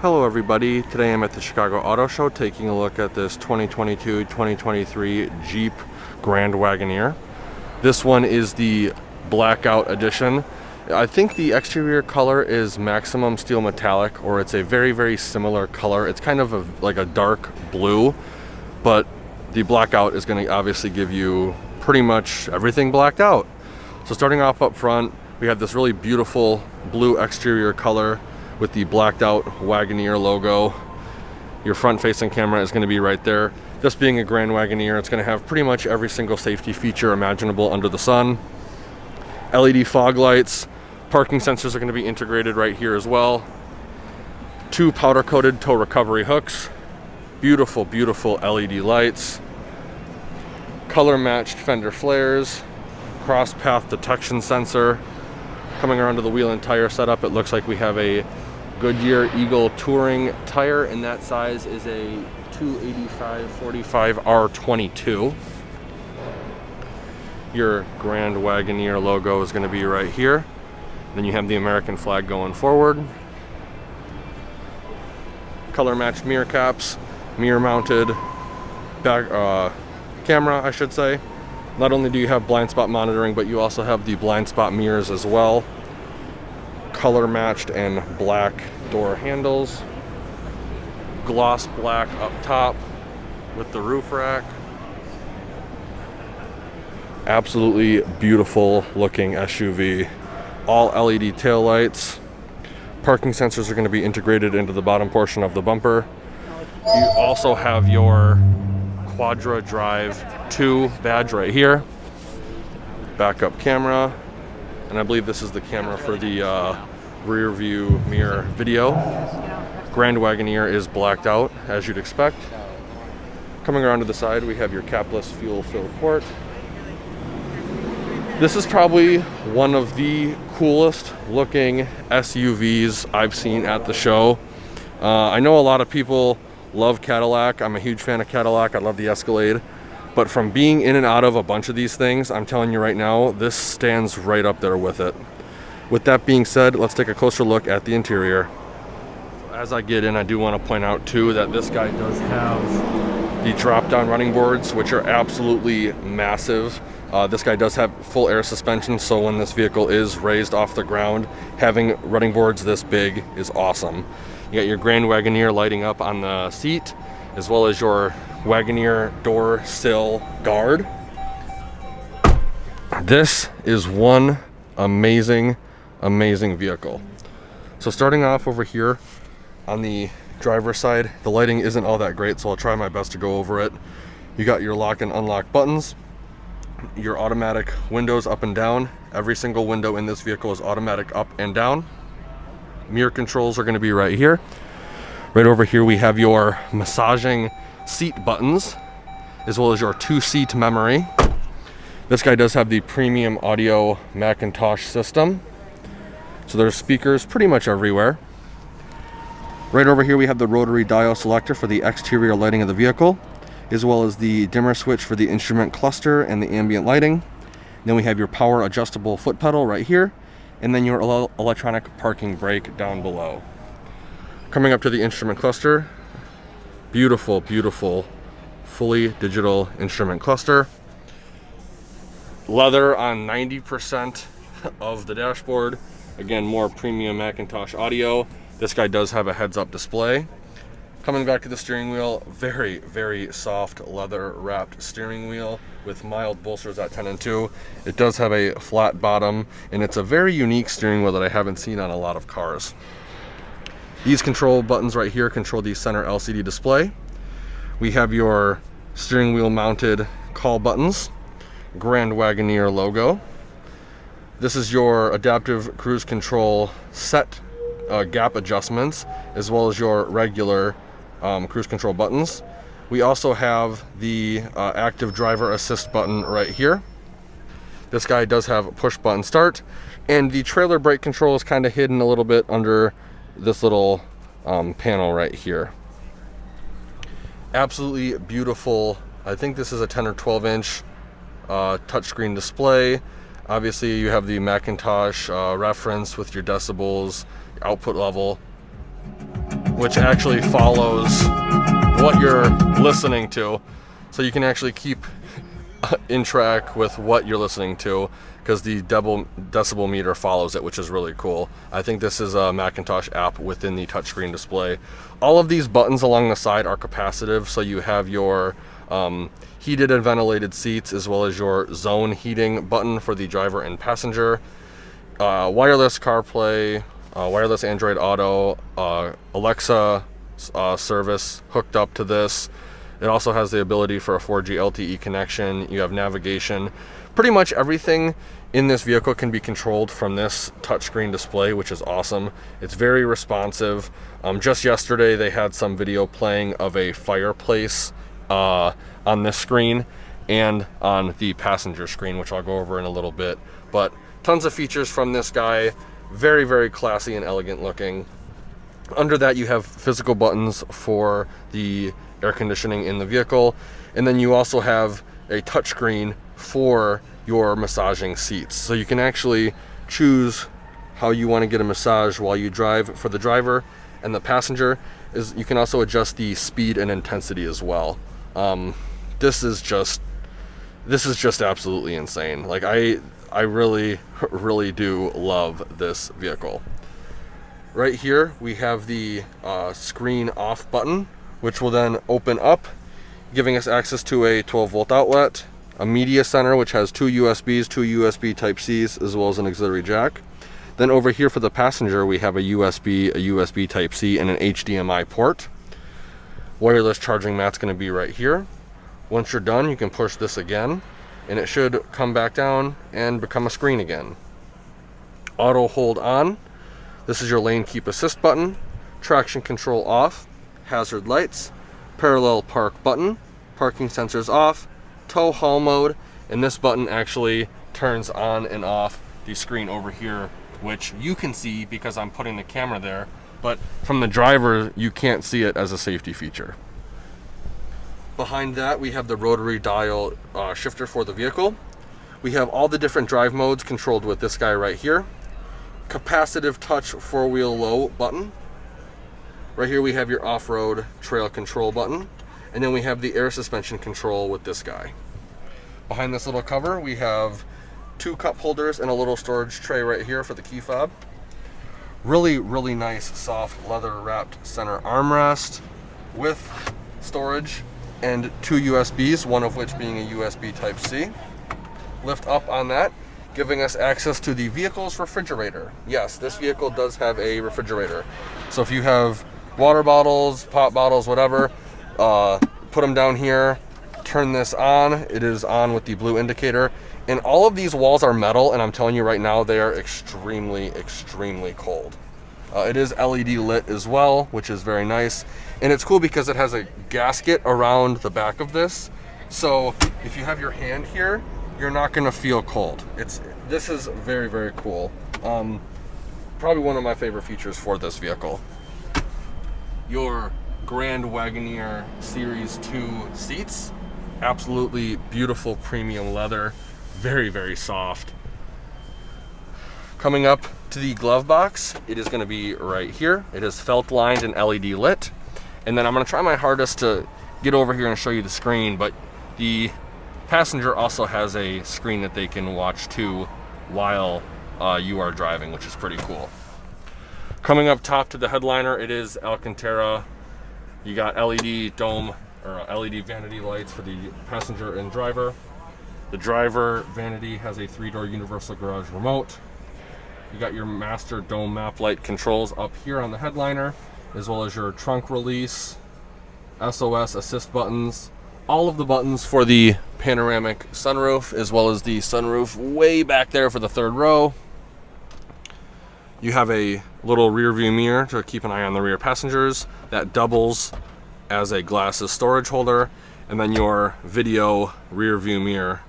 Hello everybody, today I'm at the Chicago Auto Show taking a look at this 2022-2023 Jeep Grand Wagoneer. This one is the blackout edition. I think the exterior color is maximum steel metallic, or it's a very similar color. It's kind of like a dark blue, but the blackout is going to obviously give you pretty much everything blacked out. So starting off up front, we have this really beautiful blue exterior color with the blacked out Wagoneer logo. Your front facing camera is going to be right there. This being a Grand Wagoneer, it's going to have pretty much every single safety feature imaginable under the sun. LED fog lights, parking sensors are going to be integrated right here as well. 2 powder coated tow recovery hooks, beautiful LED lights, color matched fender flares, cross path detection sensor. Coming around to the wheel and tire setup, it looks like we have a Goodyear Eagle Touring tire, and that size is a 285/45 R22. Your Grand Wagoneer logo is going to be right here. Then you have the American flag going forward. Color matched mirror caps, mirror mounted back camera, I should say. Not only do you have blind spot monitoring, but you also have the blind spot mirrors as well. Color matched and black door handles. Gloss black up top with the roof rack. Absolutely beautiful looking SUV. All LED tail lights. Parking sensors are going to be integrated into the bottom portion of the bumper. You also have your Quadra Drive 2 badge right here. Backup camera, and I believe this is the camera for the rear view mirror video. Grand Wagoneer is blacked out, as you'd expect. Coming around to the side, we have your capless fuel fill quart. This is probably one of the coolest looking SUVs I've seen at the show. I know a lot of people love Cadillac. I'm a huge fan of Cadillac. I love the Escalade. But from being in and out of a bunch of these things, I'm telling you right now, this stands right up there with it. With that being said, let's take a closer look at the interior. As I get in, I do want to point out too that this guy does have the drop-down running boards, which are absolutely massive. This guy does have full air suspension, so when this vehicle is raised off the ground, having running boards this big is awesome. You got your Grand Wagoneer lighting up on the seat, as well as your Wagoneer door sill guard. This is one amazing vehicle. So starting off over here on the driver's side, the lighting isn't all that great, so I'll try my best to go over it. You got your lock and unlock buttons, your automatic windows up and down. Every single window in this vehicle is automatic up and down. Mirror controls are going to be right here. Right over here we have your massaging seat buttons, as well as your 2-seat memory. This guy does have the premium audio Macintosh system, so there's speakers pretty much everywhere. Right over here we have the rotary dial selector for the exterior lighting of the vehicle, as well as the dimmer switch for the instrument cluster and the ambient lighting. Then we have your power adjustable foot pedal right here, and then your electronic parking brake down below. Coming up to the instrument cluster, beautiful fully digital instrument cluster. Leather on 90% of the dashboard. Again, more premium Macintosh audio. This guy does have a heads-up display. Coming back to the steering wheel, very soft leather wrapped steering wheel with mild bolsters at 10 and 2. It does have a flat bottom, and it's a very unique steering wheel that I haven't seen on a lot of cars. These control buttons right here control the center LCD display. We have your steering wheel mounted call buttons, Grand Wagoneer logo. This is your adaptive cruise control set gap adjustments, as well as your regular cruise control buttons. We also have the active driver assist button right here. This guy does have a push button start, and the trailer brake control is kind of hidden a little bit under this little panel right here. Absolutely beautiful. I think this is a 10 or 12 inch touchscreen display. Obviously you have the Macintosh reference with your decibels, output level. which actually follows what you're listening to. So you can actually keep in track with what you're listening to because the decibel meter follows it, which is really cool. I think this is a Macintosh app within the touchscreen display. All of these buttons along the side are capacitive, so you have your heated and ventilated seats as well as your zone heating button for the driver and passenger. Wireless CarPlay, wireless Android Auto, Alexa service hooked up to this. It also has the ability for a 4G LTE connection. You have navigation. Pretty much everything in this vehicle can be controlled from this touchscreen display, which is awesome. It's very responsive. Just yesterday they had some video playing of a fireplace on this screen and on the passenger screen, which I'll go over in a little bit. But tons of features from this guy. Very, very classy and elegant looking. Under that you have physical buttons for the air conditioning in the vehicle, and then you also have a touchscreen for your massaging seats. So you can actually choose how you want to get a massage while you drive for the driver, and the passenger is you can also adjust the speed and intensity as well. This is just absolutely insane. Like I really do love this vehicle. Right here we have the screen off button, which will then open up, giving us access to a 12-volt outlet, a media center which has two USBs, two USB Type-Cs, as well as an auxiliary jack. Then over here for the passenger we have a USB Type-C, and an HDMI port. Wireless charging mat's going to be right here. Once you're done, you can push this again, and it should come back down and become a screen again. Auto hold on. This is your lane keep assist button. Traction control off. Hazard lights. Parallel park button. Parking sensors off. Tow haul mode. And this button actually turns on and off the screen over here, which you can see because I'm putting the camera there, but from the driver you can't see it as a safety feature. Behind that we have the rotary dial shifter for the vehicle. We have all the different drive modes controlled with this guy right here. Capacitive touch 4-wheel low button. Right here we have your off-road trail control button, and then we have the air suspension control with this guy. Behind this little cover we have two cup holders and a little storage tray right here for the key fob. Really nice soft leather wrapped center armrest with storage and two USBs, one of which being a USB Type-C. Lift up on that, giving us access to the vehicle's refrigerator. Yes, this vehicle does have a refrigerator. So if you have water bottles, pop bottles, whatever, put them down here, turn this on. It is on with the blue indicator. And all of these walls are metal, and I'm telling you right now, they are extremely cold. It is LED lit as well, which is very nice. And it's cool because it has a gasket around the back of this. So if you have your hand here, you're not gonna feel cold. This is very cool. Probably one of my favorite features for this vehicle. Your Grand Wagoneer Series 2 seats, absolutely beautiful premium leather, very soft. Coming up to the glove box, it is going to be right here. It is felt lined and LED lit. And then I'm going to try my hardest to get over here and show you the screen, but the passenger also has a screen that they can watch too while you are driving, which is pretty cool. Coming up top to the headliner, it is Alcantara. You got LED dome or LED vanity lights for the passenger and driver. The driver vanity has a 3-door universal garage remote. You got your master dome map light controls up here on the headliner, as well as your trunk release, SOS assist buttons, all of the buttons for the panoramic sunroof, as well as the sunroof way back there for the third row. You have a little rear view mirror to keep an eye on the rear passengers that doubles as a glasses storage holder, and then your video rear view mirror,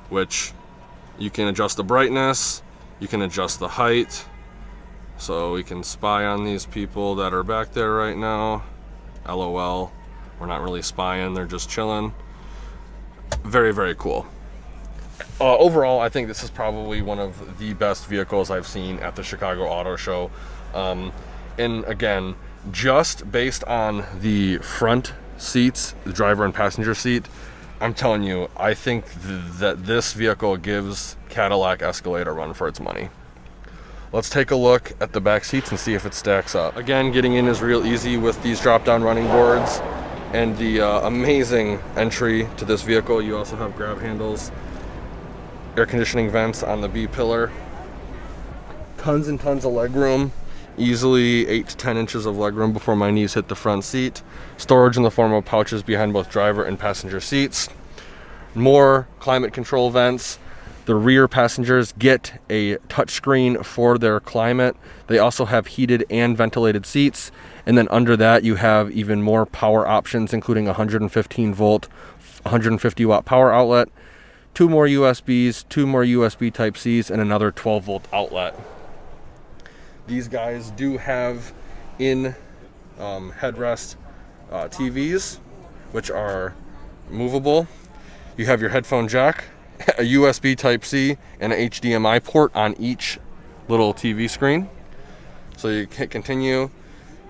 which you can adjust the brightness, you can adjust the height, so we can spy on these people that are back there right now. LOL, we're not really spying, they're just chilling. Very cool. Overall, I think this is probably one of the best vehicles I've seen at the Chicago Auto Show. And again, just based on the front seats, the driver and passenger seat, I'm telling you, I think that this vehicle gives Cadillac Escalade a run for its money. Let's take a look at the back seats and see if it stacks up. Again, getting in is real easy with these drop-down running boards and the amazing entry to this vehicle. You also have grab handles, air conditioning vents on the B pillar, tons and tons of leg room, easily 8 to 10 inches of leg room before my knees hit the front seat, storage in the form of pouches behind both driver and passenger seats, more climate control vents. The rear passengers get a touchscreen for their climate. They also have heated and ventilated seats. And then under that, you have even more power options, including 115 volt, 150 watt power outlet, 2 more USBs, 2 more USB Type-Cs, and another 12 volt outlet. These guys do have in headrest TVs, which are movable. You have your headphone jack, a USB Type-C, and an HDMI port on each little TV screen. So you can continue.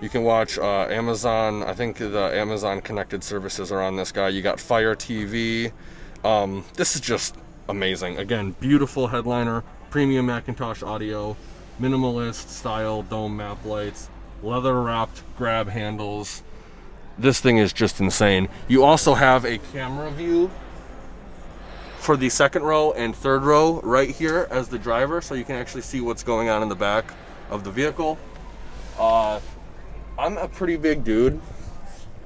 You can watch Amazon. I think the Amazon connected services are on this guy. You got Fire TV. This is just amazing. Again, beautiful headliner, premium Macintosh audio, minimalist style dome map lights, leather wrapped grab handles. This thing is just insane. You also have a camera view for the second row and third row right here as the driver, so you can actually see what's going on in the back of the vehicle. I'm a pretty big dude.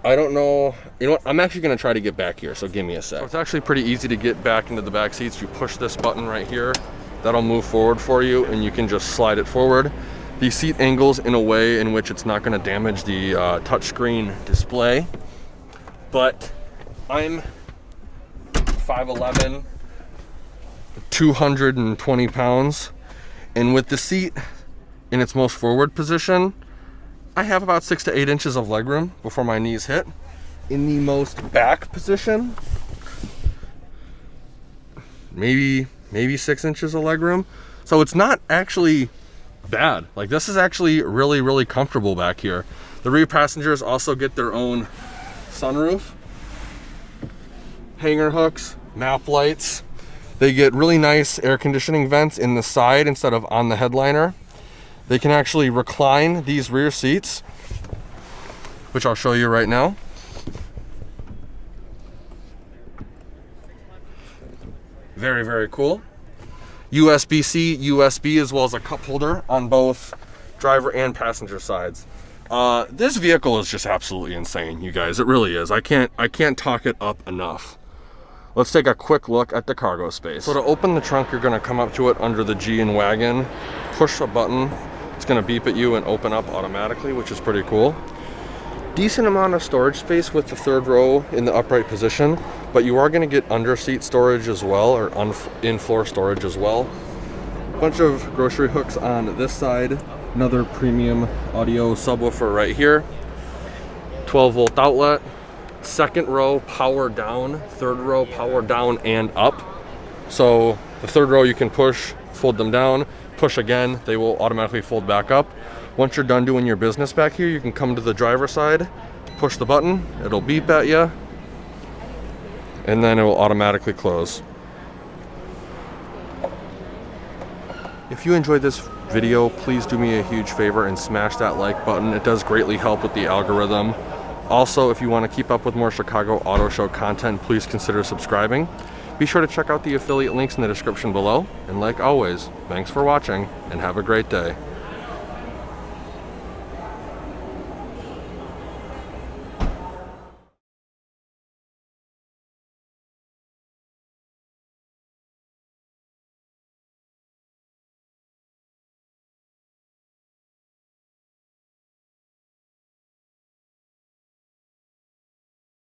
I don't know, you know what, I'm actually gonna try to get back here, so give me a sec. So it's actually pretty easy to get back into the back seats. You push this button right here, that'll move forward for you, and you can just slide it forward. The seat angles in a way in which it's not gonna damage the touchscreen display, but I'm 5'11", 220 pounds, and with the seat in its most forward position, I have about 6 to 8 inches of legroom before my knees hit. In the most back position, maybe 6 inches of legroom. So it's not actually bad. Like, this is actually really, really comfortable back here. The rear passengers also get their own sunroof, hanger hooks, map lights. They get really nice air conditioning vents in the side instead of on the headliner. They can actually recline these rear seats, which I'll show you right now. Very, very cool. USB-C, USB, as well as a cup holder on both driver and passenger sides. This vehicle is just absolutely insane, you guys. It really is. I can't talk it up enough. Let's take a quick look at the cargo space. So to open the trunk, you're gonna come up to it under the G in wagon, push a button. It's gonna beep at you and open up automatically, which is pretty cool. Decent amount of storage space with the third row in the upright position, but you are gonna get under seat storage as well, or in-floor storage as well. Bunch of grocery hooks on this side. Another premium audio subwoofer right here. 12 volt outlet. Second row power down, third row power down and up. So the third row you can push, fold them down, push again, they will automatically fold back up. Once you're done doing your business back here, you can come to the driver's side, push the button, it'll beep at you, and then it will automatically close. If you enjoyed this video, please do me a huge favor and smash that like button. It does greatly help with the algorithm. Also, if you want to keep up with more Chicago Auto Show content, please consider subscribing. Be sure to check out the affiliate links in the description below. And like always, thanks for watching and have a great day.